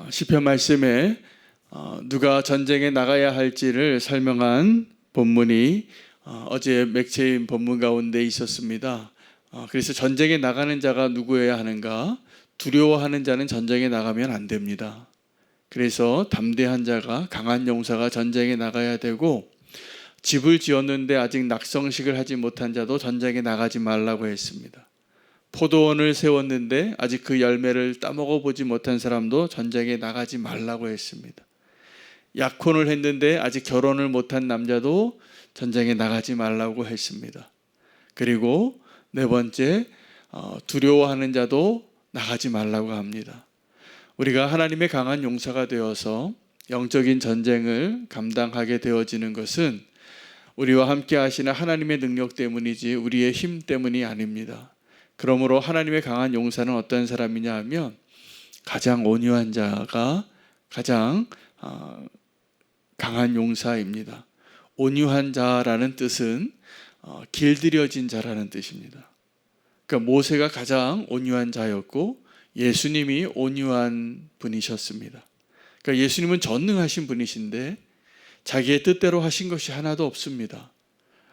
시편 말씀에 누가 전쟁에 나가야 할지를 설명한 본문이 어제 맥체인 본문 가운데 있었습니다. 그래서 전쟁에 나가는 자가 누구여야 하는가? 두려워하는 자는 전쟁에 나가면 안 됩니다. 그래서 담대한 자가, 강한 용사가 전쟁에 나가야 되고, 집을 지었는데 아직 낙성식을 하지 못한 자도 전쟁에 나가지 말라고 했습니다. 포도원을 세웠는데 아직 그 열매를 따먹어 보지 못한 사람도 전쟁에 나가지 말라고 했습니다. 약혼을 했는데 아직 결혼을 못한 남자도 전쟁에 나가지 말라고 했습니다. 그리고 네 번째, 두려워하는 자도 나가지 말라고 합니다. 우리가 하나님의 강한 용사가 되어서 영적인 전쟁을 감당하게 되어지는 것은 우리와 함께 하시는 하나님의 능력 때문이지 우리의 힘 때문이 아닙니다. 그러므로 하나님의 강한 용사는 어떤 사람이냐 하면 가장 온유한 자가 가장 강한 용사입니다. 온유한 자라는 뜻은 길들여진 자라는 뜻입니다. 그러니까 모세가 가장 온유한 자였고 예수님이 온유한 분이셨습니다. 그러니까 예수님은 전능하신 분이신데 자기의 뜻대로 하신 것이 하나도 없습니다.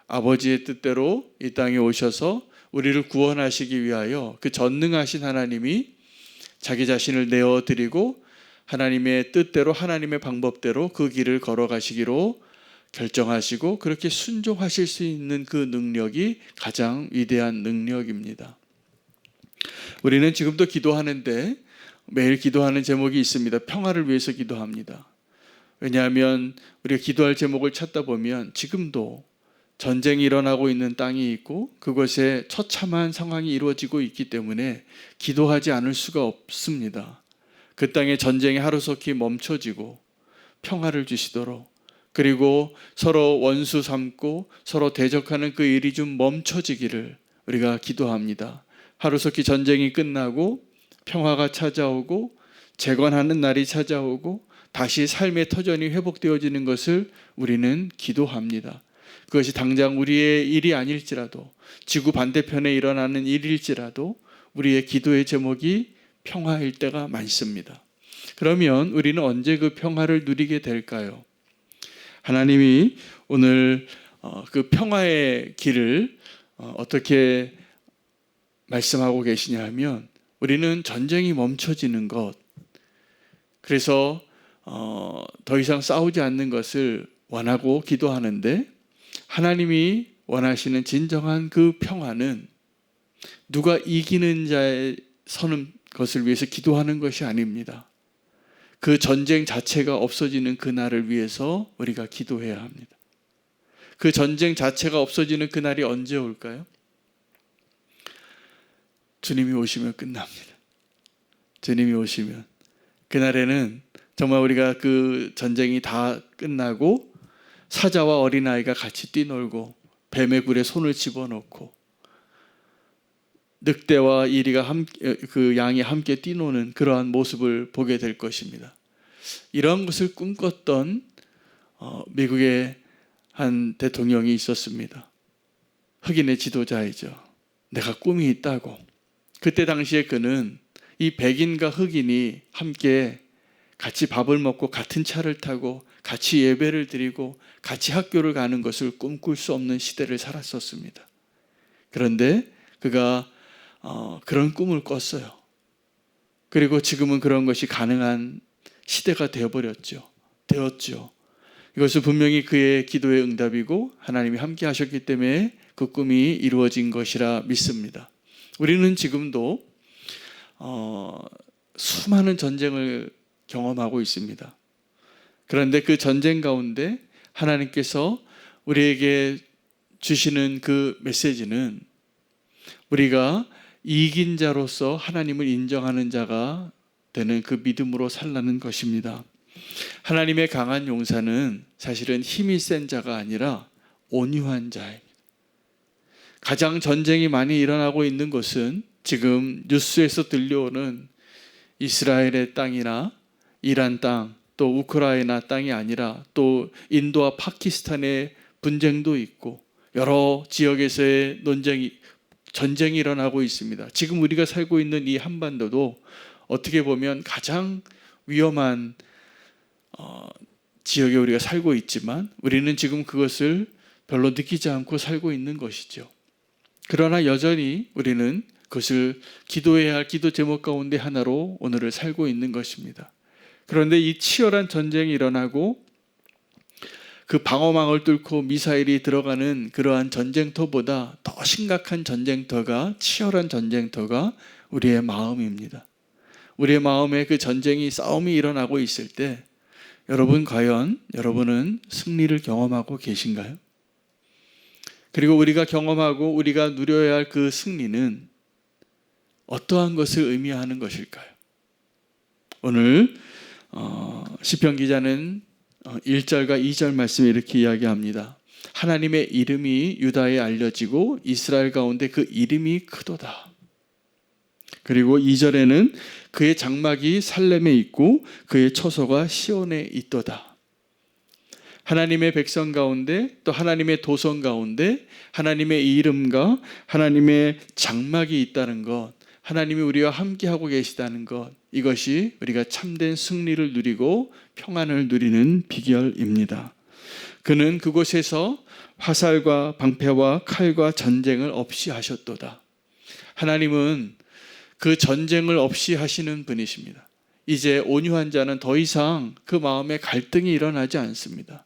아버지의 뜻대로 이 땅에 오셔서 우리를 구원하시기 위하여 그 전능하신 하나님이 자기 자신을 내어드리고 하나님의 뜻대로 하나님의 방법대로 그 길을 걸어가시기로 결정하시고 그렇게 순종하실 수 있는 그 능력이 가장 위대한 능력입니다. 우리는 지금도 기도하는데 매일 기도하는 제목이 있습니다. 평화를 위해서 기도합니다. 왜냐하면 우리가 기도할 제목을 찾다 보면 지금도 전쟁이 일어나고 있는 땅이 있고 그것에 처참한 상황이 이루어지고 있기 때문에 기도하지 않을 수가 없습니다. 그 땅의 전쟁이 하루속히 멈춰지고 평화를 주시도록, 그리고 서로 원수 삼고 서로 대적하는 그 일이 좀 멈춰지기를 우리가 기도합니다. 하루속히 전쟁이 끝나고 평화가 찾아오고 재건하는 날이 찾아오고 다시 삶의 터전이 회복되어지는 것을 우리는 기도합니다. 그것이 당장 우리의 일이 아닐지라도, 지구 반대편에 일어나는 일일지라도 우리의 기도의 제목이 평화일 때가 많습니다. 그러면 우리는 언제 그 평화를 누리게 될까요? 하나님이 오늘 그 평화의 길을 어떻게 말씀하고 계시냐 하면, 우리는 전쟁이 멈춰지는 것, 그래서 더 이상 싸우지 않는 것을 원하고 기도하는데, 하나님이 원하시는 진정한 그 평화는 누가 이기는 자에 서는 것을 위해서 기도하는 것이 아닙니다. 그 전쟁 자체가 없어지는 그날을 위해서 우리가 기도해야 합니다. 그 전쟁 자체가 없어지는 그날이 언제 올까요? 주님이 오시면 끝납니다. 주님이 오시면 그날에는 정말 우리가 그 전쟁이 다 끝나고 사자와 어린아이가 같이 뛰놀고 뱀의 굴에 손을 집어넣고 늑대와 이리가 그 양이 함께 뛰노는 그러한 모습을 보게 될 것입니다. 이러한 것을 꿈꿨던 미국의 한 대통령이 있었습니다. 흑인의 지도자이죠. 내가 꿈이 있다고. 그때 당시에 그는 이 백인과 흑인이 함께 같이 밥을 먹고 같은 차를 타고 같이 예배를 드리고 같이 학교를 가는 것을 꿈꿀 수 없는 시대를 살았었습니다. 그런데 그가 그런 꿈을 꿨어요. 그리고 지금은 그런 것이 가능한 시대가 되었죠. 이것은 분명히 그의 기도의 응답이고 하나님이 함께 하셨기 때문에 그 꿈이 이루어진 것이라 믿습니다. 우리는 지금도 수많은 전쟁을 경험하고 있습니다. 그런데 그 전쟁 가운데 하나님께서 우리에게 주시는 그 메시지는 우리가 이긴 자로서 하나님을 인정하는 자가 되는 그 믿음으로 살라는 것입니다. 하나님의 강한 용사는 사실은 힘이 센 자가 아니라 온유한 자입니다. 가장 전쟁이 많이 일어나고 있는 곳은 지금 뉴스에서 들려오는 이스라엘의 땅이나 이란 땅, 또 우크라이나 땅이 아니라 또 인도와 파키스탄의 분쟁도 있고 여러 지역에서의 전쟁이 일어나고 있습니다. 지금 우리가 살고 있는 이 한반도도 어떻게 보면 가장 위험한 지역에 우리가 살고 있지만 우리는 지금 그것을 별로 느끼지 않고 살고 있는 것이죠. 그러나 여전히 우리는 그것을 기도해야 할 기도 제목 가운데 하나로 오늘을 살고 있는 것입니다. 그런데 이 치열한 전쟁이 일어나고 그 방어망을 뚫고 미사일이 들어가는 그러한 전쟁터보다 더 심각한 전쟁터가, 치열한 전쟁터가 우리의 마음입니다. 우리의 마음에 그 전쟁이, 싸움이 일어나고 있을 때 여러분, 과연 여러분은 승리를 경험하고 계신가요? 그리고 우리가 경험하고 우리가 누려야 할 그 승리는 어떠한 것을 의미하는 것일까요? 오늘 시편 기자는 1절과 2절 말씀에 이렇게 이야기합니다. 하나님의 이름이 유다에 알려지고 이스라엘 가운데 그 이름이 크도다. 그리고 2절에는 그의 장막이 살렘에 있고 그의 처소가 시온에 있도다. 하나님의 백성 가운데, 또 하나님의 도성 가운데 하나님의 이름과 하나님의 장막이 있다는 것, 하나님이 우리와 함께하고 계시다는 것, 이것이 우리가 참된 승리를 누리고 평안을 누리는 비결입니다. 그는 그곳에서 화살과 방패와 칼과 전쟁을 없이 하셨도다. 하나님은 그 전쟁을 없이 하시는 분이십니다. 이제 온유한 자는 더 이상 그 마음에 갈등이 일어나지 않습니다.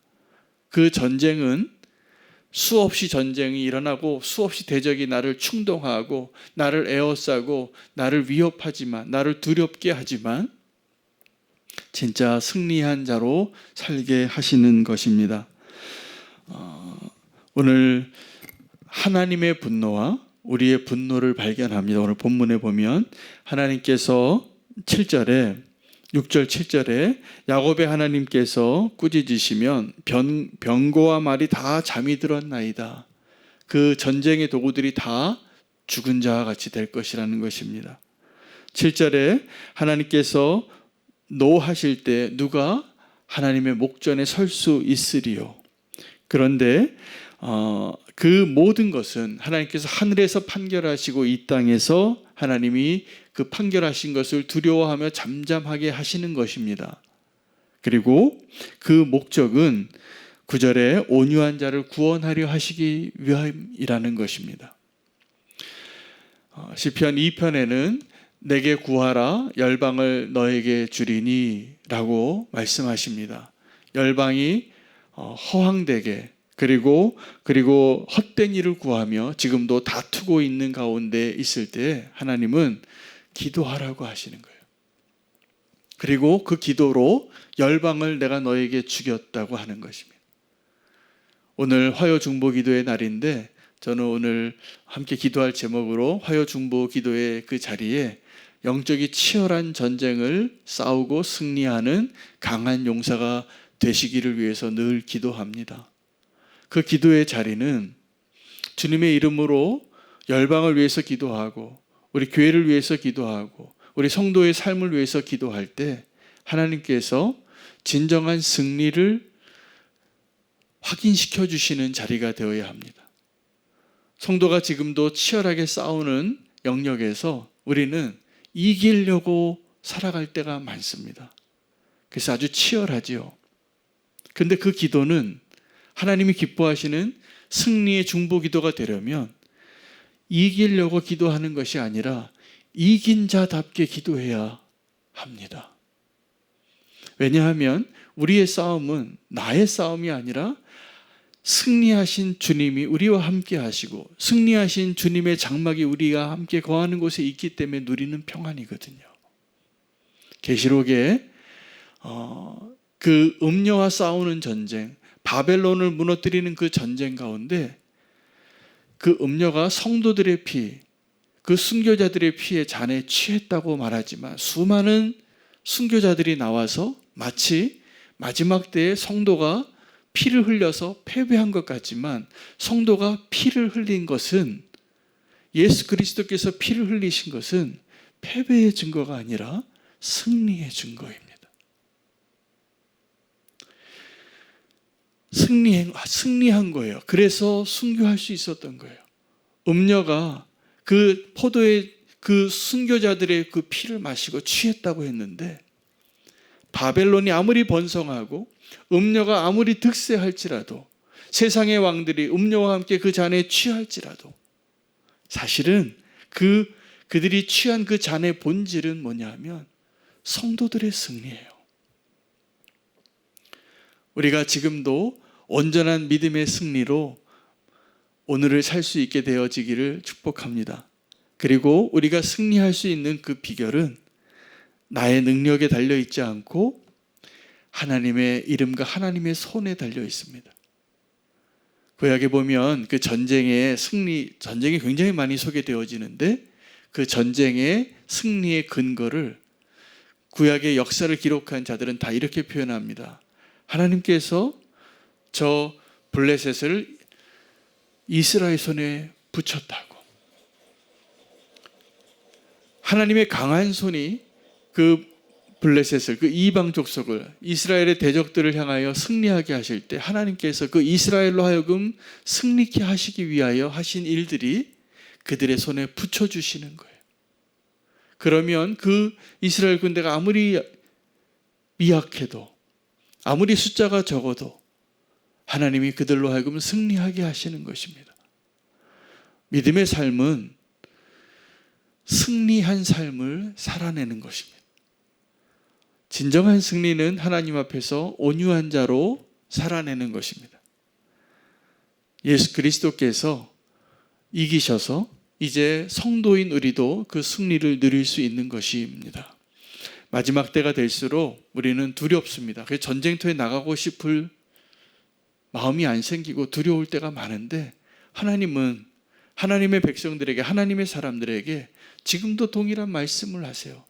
그 전쟁은 수없이 전쟁이 일어나고 수없이 대적이 나를 충동하고 나를 에워싸고 나를 위협하지만, 나를 두렵게 하지만 진짜 승리한 자로 살게 하시는 것입니다. 오늘 하나님의 분노와 우리의 분노를 발견합니다. 오늘 본문에 보면 하나님께서 7절에 6절 7절에 야곱의 하나님께서 꾸짖으시면 병거와 말이 다 잠이 들었나이다. 그 전쟁의 도구들이 다 죽은 자와 같이 될 것이라는 것입니다. 7절에 하나님께서 노하실 때 누가 하나님의 목전에 설 수 있으리요. 그런데 그 모든 것은 하나님께서 하늘에서 판결하시고 이 땅에서 하나님이 그 판결하신 것을 두려워하며 잠잠하게 하시는 것입니다. 그리고 그 목적은 9절에 온유한 자를 구원하려 하시기 위함이라는 것입니다. 시편 2편에는 내게 구하라 열방을 너에게 주리니 라고 말씀하십니다. 열방이 허황되게 그리고 헛된 일을 구하며 지금도 다투고 있는 가운데 있을 때 하나님은 기도하라고 하시는 거예요. 그리고 그 기도로 열방을 내가 너에게 주겠다고 하는 것입니다. 오늘 화요중보 기도의 날인데 저는 오늘 함께 기도할 제목으로 화요중보 기도의 그 자리에 영적이 치열한 전쟁을 싸우고 승리하는 강한 용사가 되시기를 위해서 늘 기도합니다. 그 기도의 자리는 주님의 이름으로 열방을 위해서 기도하고 우리 교회를 위해서 기도하고 우리 성도의 삶을 위해서 기도할 때 하나님께서 진정한 승리를 확인시켜 주시는 자리가 되어야 합니다. 성도가 지금도 치열하게 싸우는 영역에서 우리는 이기려고 살아갈 때가 많습니다. 그래서 아주 치열하지요. 그런데 그 기도는 하나님이 기뻐하시는 승리의 중보 기도가 되려면 이기려고 기도하는 것이 아니라 이긴 자답게 기도해야 합니다. 왜냐하면 우리의 싸움은 나의 싸움이 아니라 승리하신 주님이 우리와 함께 하시고 승리하신 주님의 장막이 우리가 함께 거하는 곳에 있기 때문에 누리는 평안이거든요. 계시록에 그 음녀와 싸우는 전쟁, 바벨론을 무너뜨리는 그 전쟁 가운데 그 음녀가 성도들의 피, 그 순교자들의 피에 잔에 취했다고 말하지만 수많은 순교자들이 나와서 마치 마지막 때에 성도가 피를 흘려서 패배한 것 같지만 성도가 피를 흘린 것은 예수 그리스도께서 피를 흘리신 것은 패배의 증거가 아니라 승리의 증거입니다. 승리한 거예요. 그래서 순교할 수 있었던 거예요. 음녀가 그 포도의 그 순교자들의 그 피를 마시고 취했다고 했는데 바벨론이 아무리 번성하고 음녀가 아무리 득세할지라도 세상의 왕들이 음녀와 함께 그 잔에 취할지라도 사실은 그들이 취한 그 잔의 본질은 뭐냐면 성도들의 승리예요. 우리가 지금도 온전한 믿음의 승리로 오늘을 살 수 있게 되어지기를 축복합니다. 그리고 우리가 승리할 수 있는 그 비결은 나의 능력에 달려 있지 않고 하나님의 이름과 하나님의 손에 달려 있습니다. 구약에 보면 그 전쟁이 굉장히 많이 소개되어지는데 그 전쟁의 승리의 근거를 구약의 역사를 기록한 자들은 다 이렇게 표현합니다. 하나님께서 저 블레셋을 이스라엘 손에 붙였다고. 하나님의 강한 손이 그 블레셋을, 그 이방 족속을, 이스라엘의 대적들을 향하여 승리하게 하실 때 하나님께서 그 이스라엘로 하여금 승리케 하시기 위하여 하신 일들이 그들의 손에 붙여주시는 거예요. 그러면 그 이스라엘 군대가 아무리 미약해도 아무리 숫자가 적어도 하나님이 그들로 하여금 승리하게 하시는 것입니다. 믿음의 삶은 승리한 삶을 살아내는 것입니다. 진정한 승리는 하나님 앞에서 온유한 자로 살아내는 것입니다. 예수 그리스도께서 이기셔서 이제 성도인 우리도 그 승리를 누릴 수 있는 것입니다. 마지막 때가 될수록 우리는 두렵습니다. 그래서 전쟁터에 나가고 싶을 마음이 안 생기고 두려울 때가 많은데 하나님은 하나님의 백성들에게, 하나님의 사람들에게 지금도 동일한 말씀을 하세요.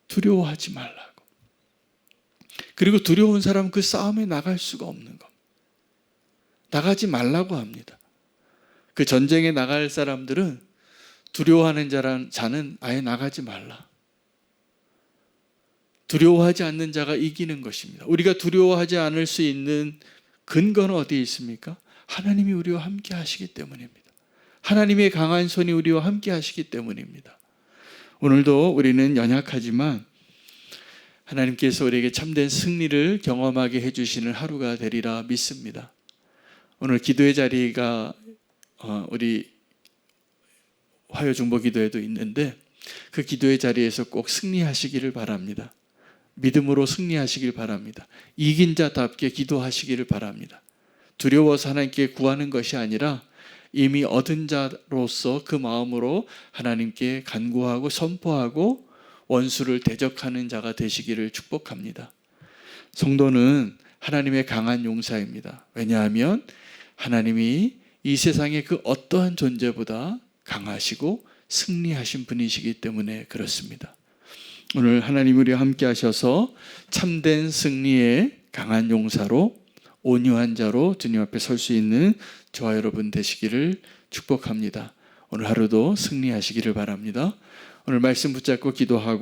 두려워하지 말라고. 그리고 두려운 사람은 그 싸움에 나갈 수가 없는 겁니다. 나가지 말라고 합니다. 그 전쟁에 나갈 사람들은 두려워하는 자는 아예 나가지 말라. 두려워하지 않는 자가 이기는 것입니다. 우리가 두려워하지 않을 수 있는 근거는 어디에 있습니까? 하나님이 우리와 함께 하시기 때문입니다. 하나님의 강한 손이 우리와 함께 하시기 때문입니다. 오늘도 우리는 연약하지만 하나님께서 우리에게 참된 승리를 경험하게 해주시는 하루가 되리라 믿습니다. 오늘 기도의 자리가 우리 화요중보 기도에도 있는데 그 기도의 자리에서 꼭 승리하시기를 바랍니다. 믿음으로 승리하시길 바랍니다. 이긴 자답게 기도하시기를 바랍니다. 두려워서 하나님께 구하는 것이 아니라 이미 얻은 자로서 그 마음으로 하나님께 간구하고 선포하고 원수를 대적하는 자가 되시기를 축복합니다. 성도는 하나님의 강한 용사입니다. 왜냐하면 하나님이 이 세상의 그 어떠한 존재보다 강하시고 승리하신 분이시기 때문에 그렇습니다. 오늘 하나님 우리와 함께 하셔서 참된 승리의 강한 용사로 온유한 자로 주님 앞에 설 수 있는 저와 여러분 되시기를 축복합니다. 오늘 하루도 승리하시기를 바랍니다. 오늘 말씀 붙잡고 기도하고